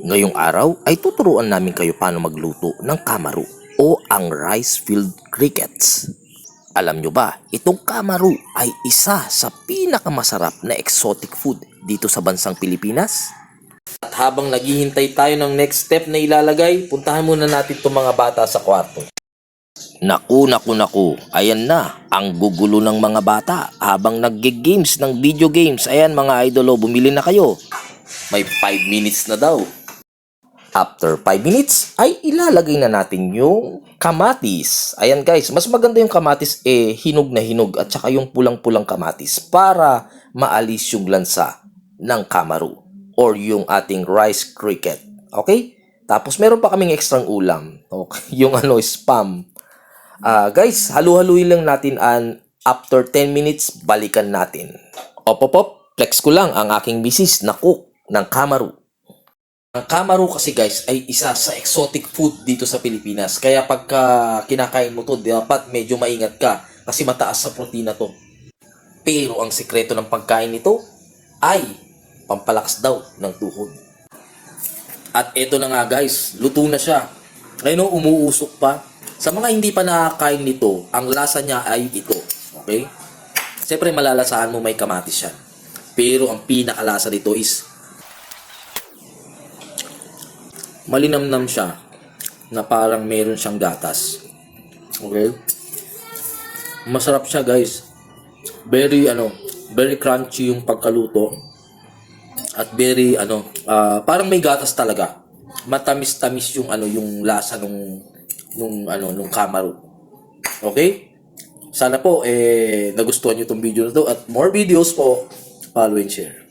Ngayong araw ay tuturuan namin kayo paano magluto ng kamaru o ang rice field crickets. Alam nyo ba, itong kamaru ay isa sa pinakamasarap na exotic food dito sa bansang Pilipinas? At habang naghihintay tayo ng next step na ilalagay, puntahan muna natin itong mga bata sa kwarto. Naku, ayan na ang gugulo ng mga bata habang nag-games ng video games. Ayan mga idolo, bumili na kayo. May 5 minutes na daw. After 5 minutes ay ilalagay na natin yung kamatis. Ayan guys, mas maganda yung kamatis hinog na hinog at saka yung pulang-pulang kamatis para maalis yung lansa ng kamaru or yung ating rice cricket. Okay? Tapos meron pa kaming extrang ulam. Okay? Yung spam. Guys, halu-haluin lang natin and after 10 minutes, balikan natin. Flex ko lang ang aking misis na cook ng kamaru. Ang kamaru kasi guys ay isa sa exotic food dito sa Pilipinas. Kaya pagka kinakain mo to, dapat medyo maingat ka kasi mataas sa protina to. Pero ang sikreto ng pagkain nito ay pampalakas daw ng tuhod. At eto na nga guys, luto na siya. Ngayon umuusok pa. Sa mga hindi pa nakakain nito, ang lasa niya ay ito. Okay? Siyempre malalasahan mo may kamatis yan. Pero ang pinakalasa nito is malinamnam siya na parang meron siyang gatas. Okay? Masarap siya guys. Very crunchy yung pagkaluto. At very parang may gatas talaga. Matamis-tamis yung yung lasa nung kamaru. Okay? Sana po nagustuhan niyo tong video na to at more videos po, follow and share.